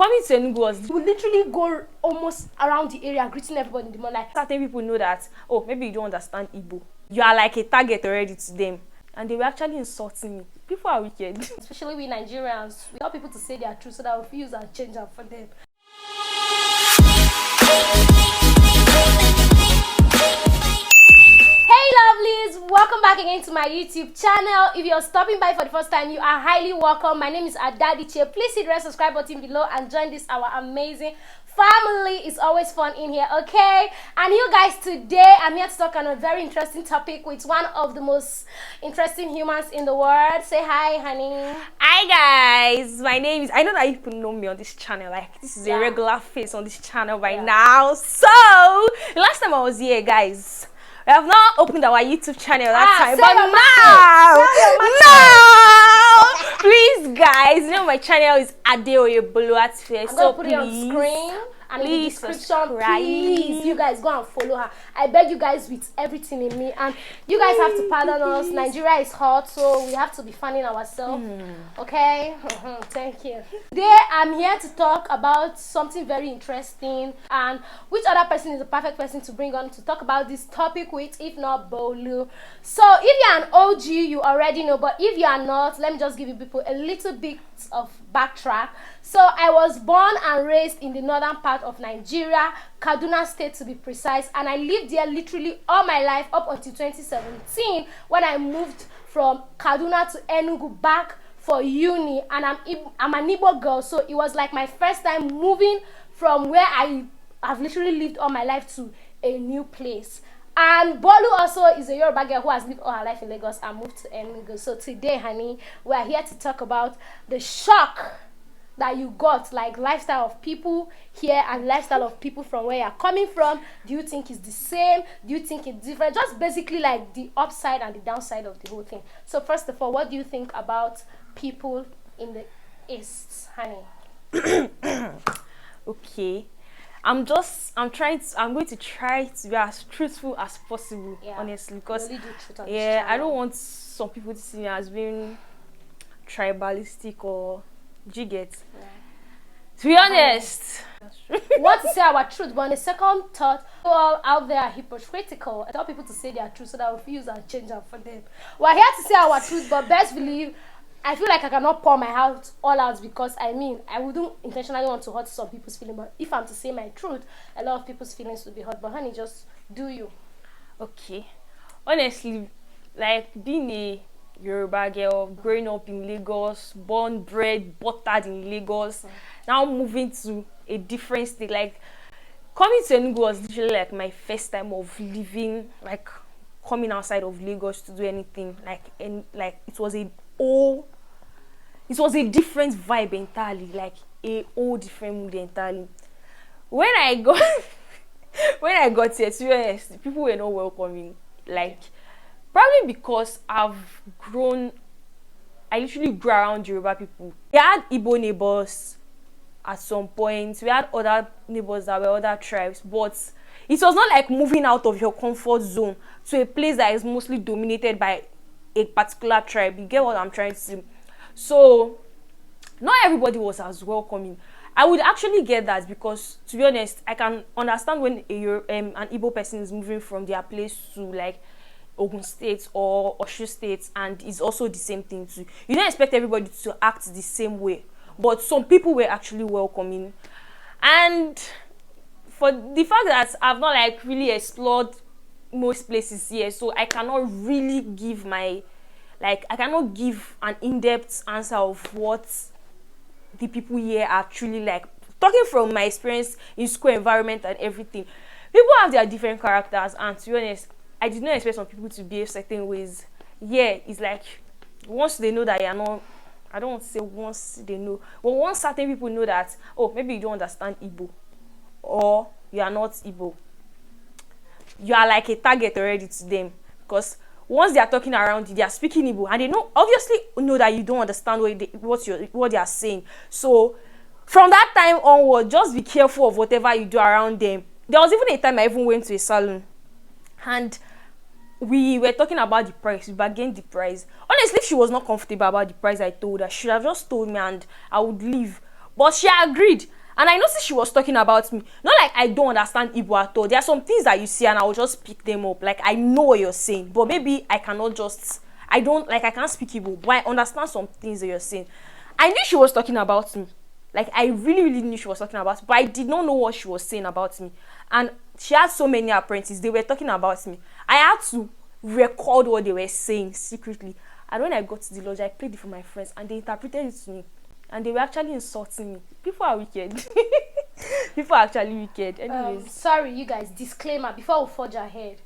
coming to igbos, we literally go almost around the area greeting everybody in the morning. Like, certain people know that, oh, maybe you don't understand Igbo. You are like a target already to them. And they were actually insulting me. People are wicked. especially we Nigerians, we want people to say their truth so that we use and change them for them. Hey lovelies, welcome back again to my YouTube channel. If you're stopping by for the first time, you are highly welcome. My name is Adadiche. Please hit the red subscribe button below and join this our amazing family. It's always fun in here, okay? And you guys, today I'm here to talk on a very interesting topic with one of the most interesting humans in the world. Say hi, honey. Hi guys, my name is, I know that you people know me on this channel, like this is a regular face on this channel by now. So the last time I was here, guys, we have not opened our YouTube channel that time, but now, please guys, you know my channel is Adeoye Boluatfe. I'm so gonna put it on screen and in the please description. subscribe. Please, you guys go and follow her. I beg you guys with everything in me, and you guys have to pardon us. Nigeria is hot, so we have to be fanning ourselves. Okay, thank you. Today I'm here to talk about something very interesting, and which other person is the perfect person to bring on to talk about this topic with, if not Bolu. So if you're an OG, you already know, but if you are not, let me just give you people a little bit of backtrack. So I was born and raised in the northern part of Nigeria, Kaduna State to be precise, and I lived there literally all my life up until 2017 when I moved from Kaduna to Enugu back for uni. And I'm an Igbo girl, so it was like my first time moving from where I have literally lived all my life to a new place. And Bolu also is a Yoruba girl who has lived all her life in Lagos and moved to Enugu. So today, honey, we are here to talk about the shock that you got, like lifestyle of people here and lifestyle of people from where you're coming from. Do you think it's the same? Do you think it's different? Just basically like the upside and the downside of the whole thing. So first of all, what do you think about people in the East, honey? Okay. I'm going to try to be as truthful as possible, honestly, because I don't want some people to see me as being tribalistic or jiggets. To be honest, we want to say our truth, but on the second thought, all out there are hypocritical. I tell people to say their truth so that we use and change them for them. We're here to say our truth, but best believe I feel like I cannot pour my heart all out, because I wouldn't intentionally want to hurt some people's feelings, but if I'm to say my truth, a lot of people's feelings will be hurt. But honey, just do you. Okay. Honestly, like being a Yoruba girl, growing up in Lagos, born, bred, buttered in Lagos, now moving to a different state, like coming to Enugu was literally like my first time of living, like coming outside of Lagos to do anything, it was a different vibe entirely, like a whole different mood entirely. When I got here, to be honest, people were not welcoming. Like, probably because I literally grew around Yoruba people. We had Igbo neighbors at some point. We had other neighbors that were other tribes, but it was not like moving out of your comfort zone to a place that is mostly dominated by a particular tribe. You get what I'm trying to say? So not everybody was as welcoming. I would actually get that, because to be honest, I can understand when an Igbo person is moving from their place to like Ogun State or Oshu State, and it's also the same thing too. You don't expect everybody to act the same way, but some people were actually welcoming. And for the fact that I've not like really explored most places here, so I cannot really give I cannot give an in-depth answer of what the people here are truly like. Talking from my experience in school environment and everything, people have their different characters, and to be honest, I did not expect some people to behave certain ways. Yeah, it's like once they know that you're not, I don't want to say once they know, but once certain people know that, oh, maybe you don't understand Igbo, or you are not Igbo, you are like a target already to them, because once they are talking around you, they are speaking Igbo, and they obviously know that you don't understand what they are saying. So from that time onward, just be careful of whatever you do around them. There was even a time I even went to a salon, and we were talking about the price. We bargained the price. Honestly, if she was not comfortable about the price I told her, she should have just told me and I would leave. But she agreed. And I noticed she was talking about me. Not like I don't understand Igbo at all. There are some things that you see and I will just pick them up. Like, I know what you're saying, but maybe I cannot just, I can't speak Igbo, but I understand some things that you're saying. I knew she was talking about me. Like, I really, really knew she was talking about me, but I did not know what she was saying about me. And she had so many apprentices. They were talking about me. I had to record what they were saying secretly. And when I got to the lodge, I played it for my friends, and they interpreted it to me. And they were actually insulting me. People are wicked. People are actually wicked. Anyways. Sorry, you guys. Disclaimer, before we forge ahead.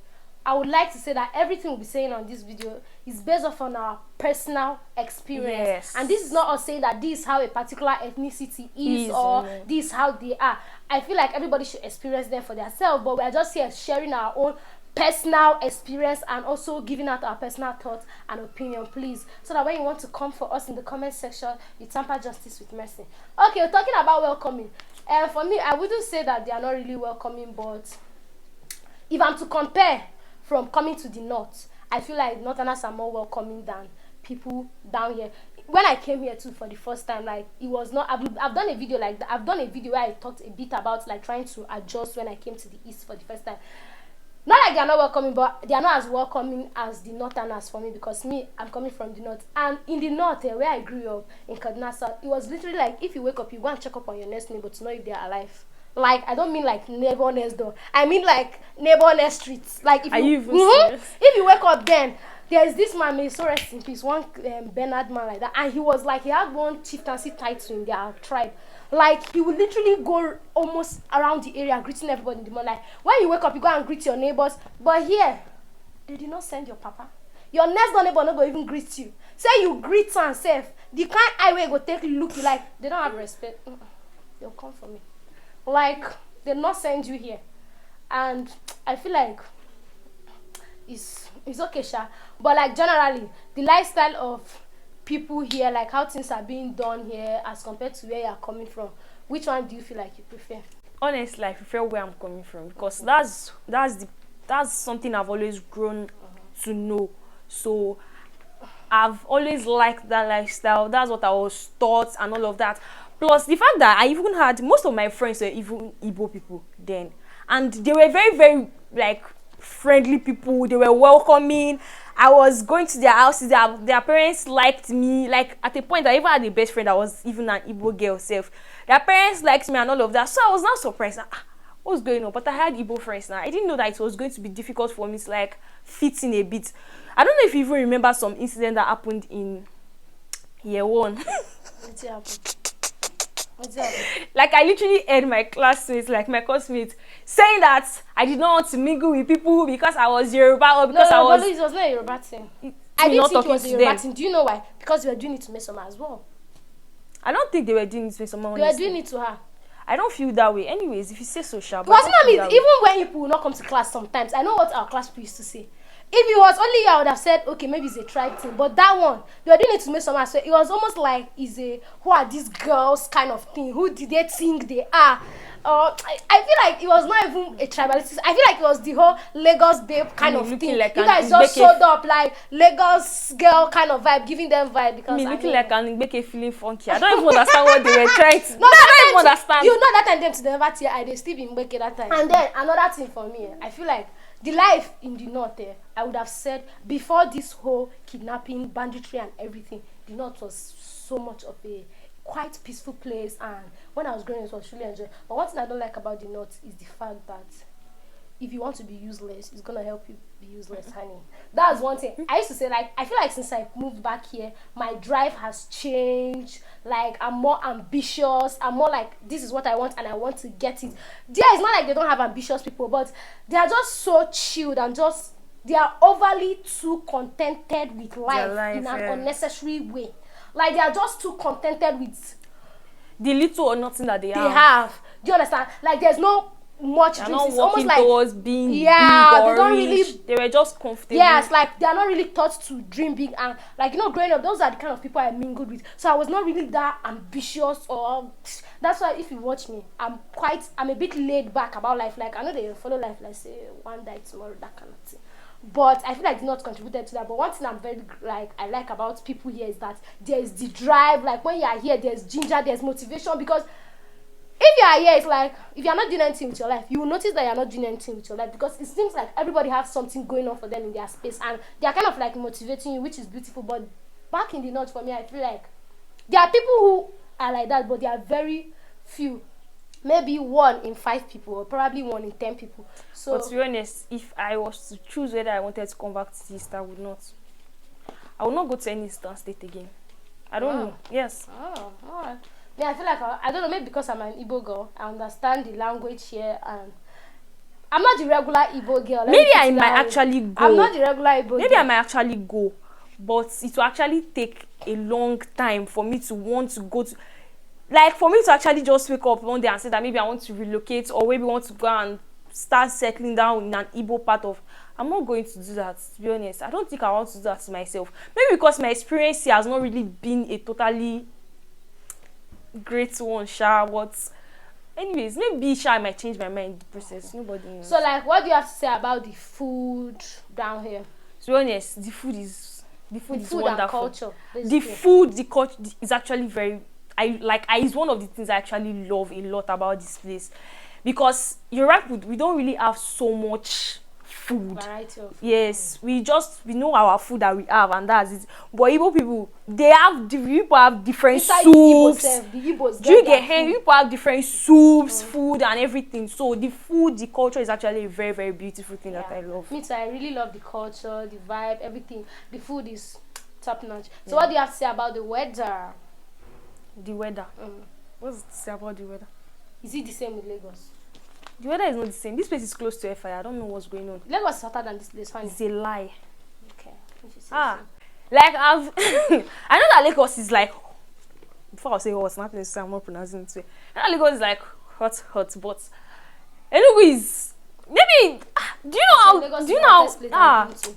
I would like to say that everything we'll be saying on this video is based off on our personal experience. Yes. And this is not us saying that this is how a particular ethnicity is or this is how they are. I feel like everybody should experience them for themselves, but we are just here sharing our own personal experience and also giving out our personal thoughts and opinion, please, so that when you want to come for us in the comment section, you tamper justice with mercy. Okay, we're talking about welcoming. And for me, I wouldn't say that they are not really welcoming, but if I'm to compare from coming to the north, I feel like northerners are more welcoming than people down here. When I came here too for the first time, like, it was not, I've done a video like that. I've done a video where I talked a bit about like trying to adjust when I came to the east for the first time. Not like they are not welcoming, but they are not as welcoming as the northerners for me, because me, I'm coming from the north. And in the north, where I grew up in Kaduna South, it was literally like if you wake up, you go and check up on your next neighbor to know if they are alive. Like, I don't mean like neighbor next door. I mean like neighbor next streets. Like, if if you wake up, then there is this man, may so rest in peace, one Bernard man like that, and he was like, he had one chieftaincy title in their tribe. Like, he would literally go almost around the area greeting everybody in the morning. Like, when you wake up, you go and greet your neighbors. But here, they did not send your papa. Your next door neighbor not going to even greet you. Say you greet and safe. The kind highway go take look, you like, they don't have respect. They'll come for me. Like, they'll not send you here. And I feel like it's okay, Sha. But like, generally, the lifestyle of people here, like how things are being done here as compared to where you are coming from, which one do you feel like you prefer? Honestly, I prefer where I'm coming from, because that's something I've always grown to know. So I've always liked that lifestyle. That's what I was taught and all of that. Plus the fact that I even had most of my friends were even Igbo people then, and they were very, very like friendly people. They were welcoming. I was going to their houses. Their parents liked me. Like, at a point, I even had a best friend that was even an Igbo girl self. Their parents liked me and all of that. So I was not surprised. What's going on? But I had Igbo friends now. I didn't know that it was going to be difficult for me to like fit in a bit. I don't know if you even remember some incident that happened in year one. What's happened? Like, I literally heard my classmates, like my classmates, saying that I did not want to mingle with people because I was Yoruba or because I was. No, it was not a Yoruba thing. I didn't think it was a Yoruba thing. Do you know why? Because we were doing it to Mesoma as well. I don't think they were doing it to Mesoma. They were doing it to her. I don't feel that way. Anyways, if you say so, sharp. But I mean, even when people will not come to class sometimes, I know what our class people used to say. If it was only you, I would have said, okay, maybe it's a tribe thing. But that one, they were doing it to make someone. So it was almost like, who are these girls kind of thing? Who did they think they are? I feel like it was not even a tribalistic. I feel like it was the whole Lagos babe kind of thing. Like you guys just showed up like Lagos girl kind of vibe, giving them vibe. Because looking like an Igbeke feeling funky. I don't even understand what they were trying to. No, I don't even understand. You know that time them to never tear. I did still be Igbeke that time. And then another thing for me, I feel like the life in the north there, I would have said before this whole kidnapping, banditry and everything, the north was so much of a quite peaceful place, and when I was growing up, it was really enjoyable. But one thing I don't like about the north is the fact that if you want to be useless, it's gonna help you be useless, honey. That's one thing. I used to say, like, I feel like since I moved back here, my drive has changed. Like, I'm more ambitious. I'm more like, this is what I want and I want to get it. There, it's not like they don't have ambitious people, but they are just so chilled and just, they are overly too contented with life in an unnecessary way. Like, they are just too contented with the little or nothing that they have. Do you understand? Like, there's no much dreams. It's almost like towards being big or they don't rich. Really, they were just comfortable. Yeah, it's like they are not really taught to dream big, and like, you know, growing up, those are the kind of people I mingled with. So I was not really that ambitious, or that's why if you watch me, I'm a bit laid back about life. Like, I know they follow life like, say, one day tomorrow, that kind of thing. But I feel like it's not contributed to that. But one thing I like about people here is that there's the drive. Like, when you are here, there's ginger, there's motivation. Because if you are here, it's like if you are not doing anything with your life, you will notice that you are not doing anything with your life, because it seems like everybody has something going on for them in their space, and they are kind of like motivating you, which is beautiful. But back in the north, for me, I feel like there are people who are like that, but they are very few. Maybe 1 in 5 people, or probably 1 in 10 people. So, but to be honest, if I was to choose whether I wanted to come back to the East, I would not. I would not go to any Eastern state again. I don't know. Yes. Oh, alright. Yeah, I feel like I don't know. Maybe because I'm an Igbo girl, I understand the language here, and I'm not the regular Igbo girl. Maybe I might actually go. I'm not the regular Igbo girl. Maybe I might actually go, but it will actually take a long time for me to want to go to. Like, for me to actually just wake up one day and say that maybe I want to relocate, or maybe want to go and start settling down in an Igbo part of. I'm not going to do that, to be honest. I don't think I want to do that to myself. Maybe because my experience here has not really been a totally great one, but anyways, maybe I might change my mind in the process. Nobody knows. So, like, what do you have to say about the food down here? To be honest, the food is wonderful. And culture, the food, the culture is actually very. It's one of the things I actually love a lot about this place, because Europe, we don't really have so much food. Variety of food. Yes, we know our food that we have, and that's it. But Igbo people, people have different inside soups. The Igbos Do you get hand? People have different soups, food, and everything. So the food, the culture is actually a very, very beautiful thing that I love. Me too. I really love the culture, the vibe, everything. The food is top notch. So what do you have to say about the weather? The weather. What's to say about the weather? Is it the same with Lagos? The weather is not the same. This place is close to fire. I don't know what's going on. Lagos is hotter than this place. Funny. It's a lie. Okay. Like I know that Lagos is like. Before I say hot, nothing to say. I'm not pronouncing it. I know Lagos is like hot, but Enugu is. Maybe do you know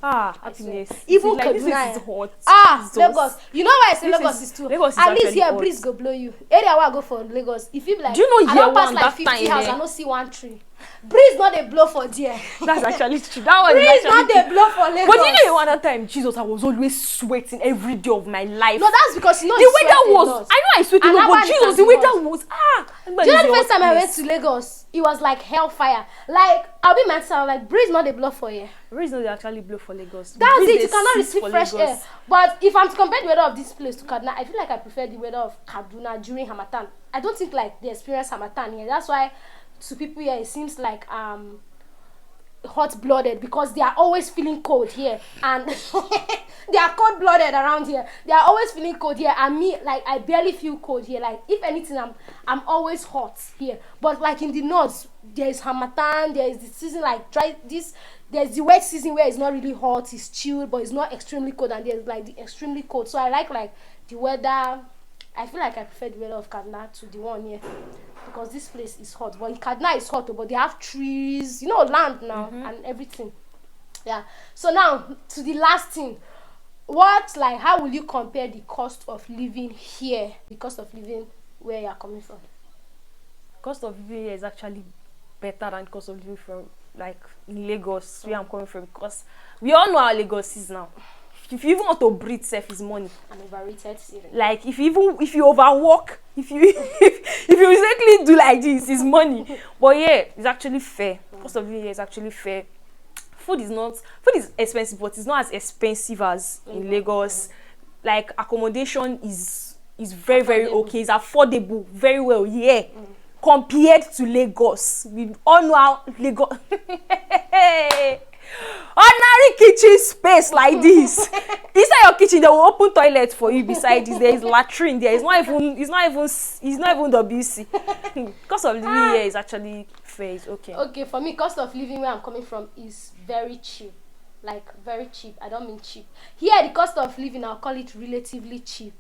happiness. Even like, this Kaduna is hot. Lagos. You know why I say Lagos is too Lagos is at least here hot. breeze go blow you. Area where I go for Lagos, if you be like, do you know I year don't pass one like that 50 time house, I don't see one tree. Breeze not they blow for there. That's actually true. That one breeze is actually not they blow for Lagos. But you know, one other time, Jesus, I was always sweating every day of my life. No, that's because you know the weather was. I know I sweating, but Jesus, the weather was. Do you know the first time I went to Lagos, it was like hellfire. Like I'll be myself, like breeze not they blow for here. Breeze not they actually blow for Lagos. That's breeze it. You cannot receive fresh air. But if I'm to compare the weather of this place to Kaduna, I feel like I prefer the weather of Kaduna during Harmattan. I don't think like they experience Harmattan here. That's why to people here it seems like hot-blooded, because they are always feeling cold here, and they are cold-blooded around here. They are always feeling cold here, and me, like, I barely feel cold here. Like, if anything, I'm always hot here. But like in the north, there is Harmattan, there is the season like there's the wet season where it's not really hot, it's chilled, but it's not extremely cold, and there's like the extremely cold. So I like the weather. I feel like I prefer the weather of Kaduna to the one here, because this place is hot. But in Kaduna is hot, but they have trees, land now, and everything. Yeah. So now to the last thing, how will you compare the cost of living here, the cost of living where you are coming from? Cost of living here is actually better than cost of living from like in Lagos, where I'm coming from, because we all know how Lagos is now. If you even want to breathe, self is money. An overrated city. Like if you overwork, if you exactly do like this, it's money. But yeah, it's actually fair. Cost of living here is actually fair. Food is expensive, but it's not as expensive as in Lagos. Like accommodation is very, very okay. It's affordable, very well. Yeah. Compared to Lagos, we all know how Lagos. Ordinary kitchen space like this. Inside your kitchen, they will open toilet for you. Beside this, there is latrine. There is not even WC. Cost of living here is actually fair. It's okay. Okay, for me, cost of living where I'm coming from is very cheap. Like very cheap. I don't mean cheap. Here, the cost of living, I'll call it relatively cheap.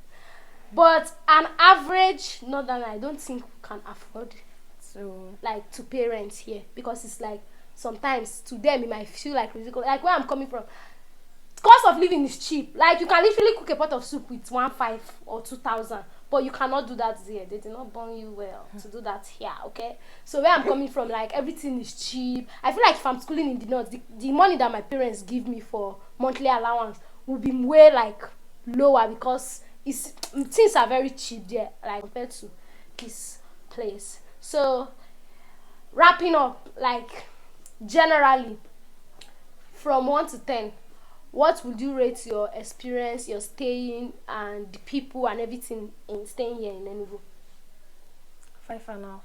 But an average northerner, I don't think can afford to pay rent here, because it's like sometimes to them it might feel like ridiculous. Like where I'm coming from, cost of living is cheap. Like you can literally cook a pot of soup with 1,500 or 2,000, but you cannot do that there. They did not born you well to do that here. Okay, so where I'm coming from, like everything is cheap. I feel like if I'm schooling in the north, the money that my parents give me for monthly allowance will be way like lower, because things are very cheap there, like compared to this place. So wrapping up, like generally from 1 to 10, what would you rate your experience, your staying, and the people and everything in staying here in Enugu? 5.5.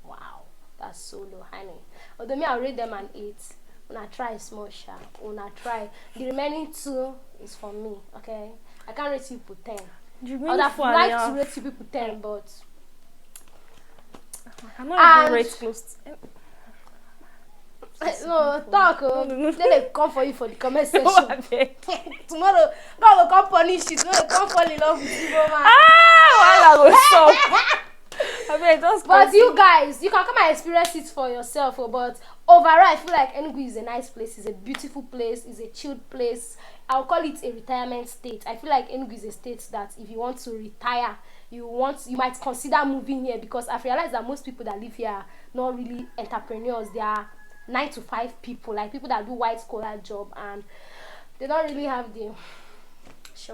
Wow, that's so low, honey. Although me, I'll rate them an 8. When I try small sharp, when I try, the remaining 2 is for me. Okay, I can't rate you people 10. I would have liked to rate you people 10, but I cannot even rate close to... No, talk. Then they come for you for the comment section. Tomorrow, God will come punish you. Tomorrow, come fall in love with you, man. Ah, why I will stop. But you guys, you can come and experience it for yourself. But overall, I feel like Enugu is a nice place. It's a beautiful place. It's a chilled place. I'll call it a retirement state. I feel like Enugu is a state that if you want to retire, you might consider moving here, because I've realized that most people that live here are not really entrepreneurs. They are 9 to 5 people, like people that do white collar job, and they don't really have the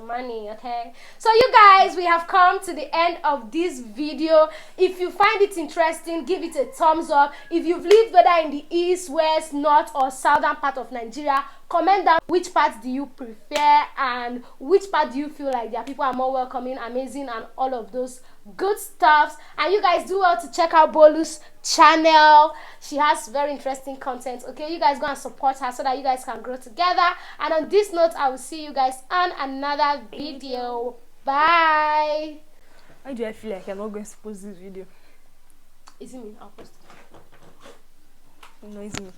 money. Okay, so you guys, we have come to the end of this video. If you find it interesting, give it a thumbs up. If you've lived whether in the east, west, north, or southern part of Nigeria, comment down which part do you prefer and which part do you feel like their people are more welcoming, amazing, and all of those good stuffs. And you guys do well to check out Bolu's channel. She has very interesting content. Okay, you guys go and support her so that you guys can grow together. And on this note, I will see you guys on another video. Bye. Why do I feel like I'm not going to post this video? Is it me? I'll post it. No, it's me.